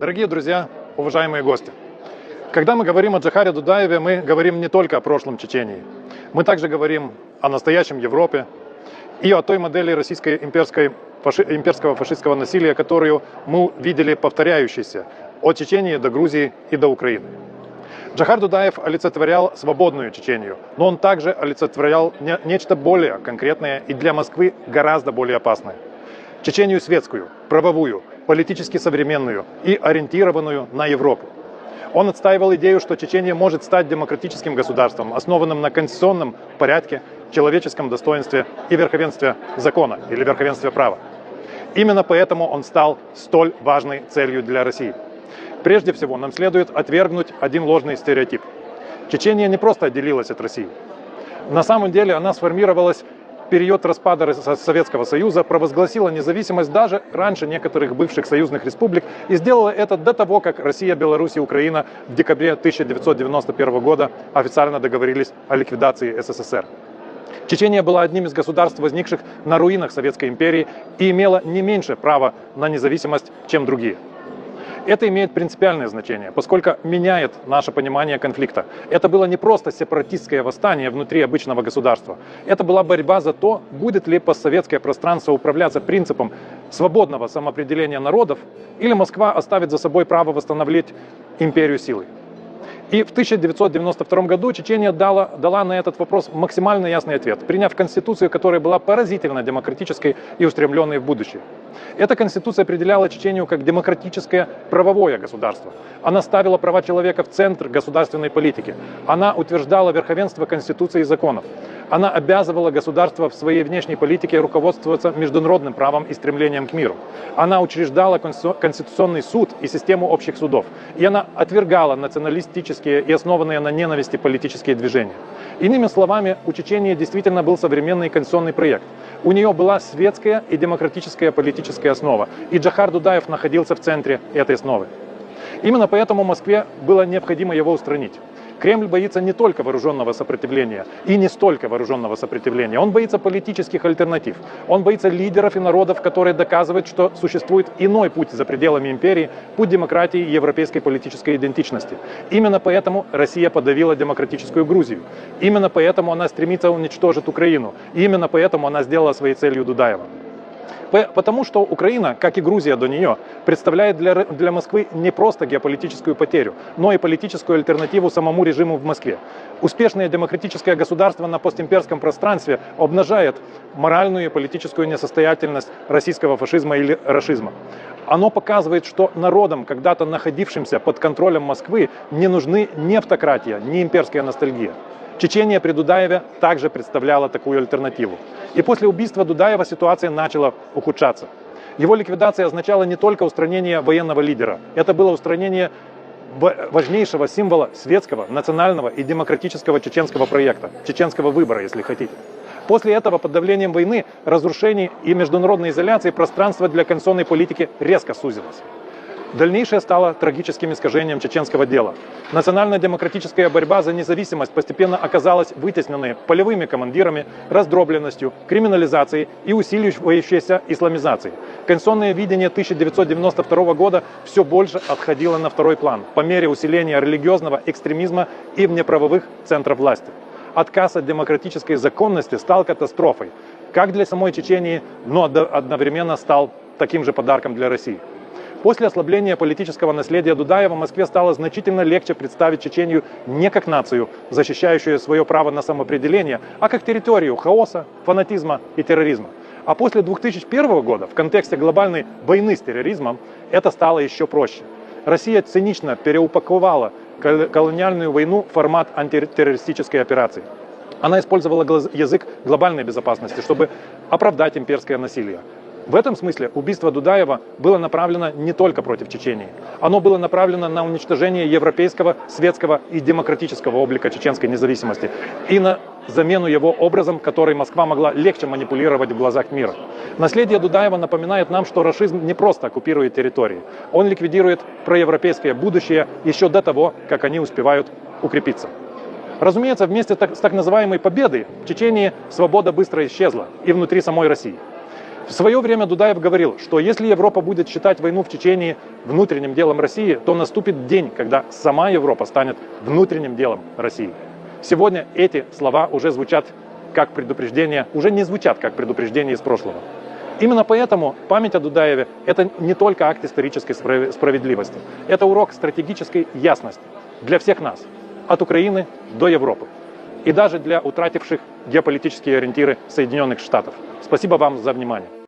Дорогие друзья, уважаемые гости, когда мы говорим о Джохаре Дудаеве, мы говорим не только о прошлом Чечении. Мы также говорим о настоящем Европе и о той модели российской имперского фашистского насилия, которую мы видели повторяющейся от Чечении до Грузии и до Украины. Джохар Дудаев олицетворял свободную Чечению, но он также олицетворял нечто более конкретное и для Москвы гораздо более опасное. Чечению светскую, правовую, политически современную и ориентированную на Европу. Он отстаивал идею, что Чечения может стать демократическим государством, основанным на конституционном порядке, человеческом достоинстве и верховенстве закона или верховенстве права. Именно поэтому он стал столь важной целью для России. Прежде всего, нам следует отвергнуть один ложный стереотип. Чечения не просто отделилась от России. На самом деле она сформировалась в период распада Советского Союза, провозгласила независимость даже раньше некоторых бывших союзных республик и сделала это до того, как Россия, Беларусь и Украина в декабре 1991 года официально договорились о ликвидации СССР. Чечения была одним из государств, возникших на руинах Советской империи, и имела не меньше права на независимость, чем другие. Это имеет принципиальное значение, поскольку меняет наше понимание конфликта. Это было не просто сепаратистское восстание внутри обычного государства. Это была борьба за то, будет ли постсоветское пространство управляться принципом свободного самоопределения народов, или Москва оставит за собой право восстановить империю силой. И в 1992 году Чечения дала на этот вопрос максимально ясный ответ, приняв конституцию, которая была поразительно демократической и устремленной в будущее. Эта конституция определяла Чечению как демократическое правовое государство. Она ставила права человека в центр государственной политики. Она утверждала верховенство конституции и законов. Она обязывала государство в своей внешней политике руководствоваться международным правом и стремлением к миру. Она учреждала Конституционный суд и систему общих судов. И она отвергала националистические и основанные на ненависти политические движения. Иными словами, у Чечении действительно был современный конституционный проект. У нее была светская и демократическая политическая основа. И Джохар Дудаев находился в центре этой основы. Именно поэтому Москве было необходимо его устранить. Кремль боится не только вооруженного сопротивления и не столько вооруженного сопротивления. Он боится политических альтернатив. Он боится лидеров и народов, которые доказывают, что существует иной путь за пределами империи, путь демократии и европейской политической идентичности. Именно поэтому Россия подавила демократическую Грузию. Именно поэтому она стремится уничтожить Украину. И именно поэтому она сделала своей целью Дудаева. Потому что Украина, как и Грузия до нее, представляет для Москвы не просто геополитическую потерю, но и политическую альтернативу самому режиму в Москве. Успешное демократическое государство на постимперском пространстве обнажает моральную и политическую несостоятельность российского фашизма или рашизма. Оно показывает, что народам, когда-то находившимся под контролем Москвы, не нужны ни автократия, ни имперская ностальгия. Чечения при Дудаеве также представляла такую альтернативу. И после убийства Дудаева ситуация начала ухудшаться. Его ликвидация означала не только устранение военного лидера. Это было устранение важнейшего символа светского, национального и демократического чеченского проекта, чеченского выбора, если хотите. После этого под давлением войны, разрушений и международной изоляции пространство для конституционной политики резко сузилось. Дальнейшее стало трагическим искажением чеченского дела. Национально-демократическая борьба за независимость постепенно оказалась вытесненной полевыми командирами, раздробленностью, криминализацией и усиливающейся исламизацией. Конституционное видение 1992 года все больше отходило на второй план по мере усиления религиозного экстремизма и внеправовых центров власти. Отказ от демократической законности стал катастрофой, как для самой Чечении, но одновременно стал таким же подарком для России. После ослабления политического наследия Дудаева Москве стало значительно легче представить Чечению не как нацию, защищающую свое право на самоопределение, а как территорию хаоса, фанатизма и терроризма. А после 2001 года, в контексте глобальной войны с терроризмом, это стало еще проще. Россия цинично переупаковала колониальную войну в формат антитеррористической операции. Она использовала язык глобальной безопасности, чтобы оправдать имперское насилие. В этом смысле убийство Дудаева было направлено не только против Чечении. Оно было направлено на уничтожение европейского, светского и демократического облика чеченской независимости и на замену его образом, который Москва могла легче манипулировать в глазах мира. Наследие Дудаева напоминает нам, что рашизм не просто оккупирует территории. Он ликвидирует проевропейское будущее еще до того, как они успевают укрепиться. Разумеется, вместе с так называемой победой в Чечении свобода быстро исчезла и внутри самой России. В свое время Дудаев говорил, что если Европа будет считать войну в Чечении внутренним делом России, то наступит день, когда сама Европа станет внутренним делом России. Сегодня эти слова уже звучат как предупреждение, уже не звучат как предупреждение из прошлого. Именно поэтому память о Дудаеве – это не только акт исторической справедливости, это урок стратегической ясности для всех нас, от Украины до Европы, и даже для утративших геополитические ориентиры Соединенных Штатов. Спасибо вам за внимание.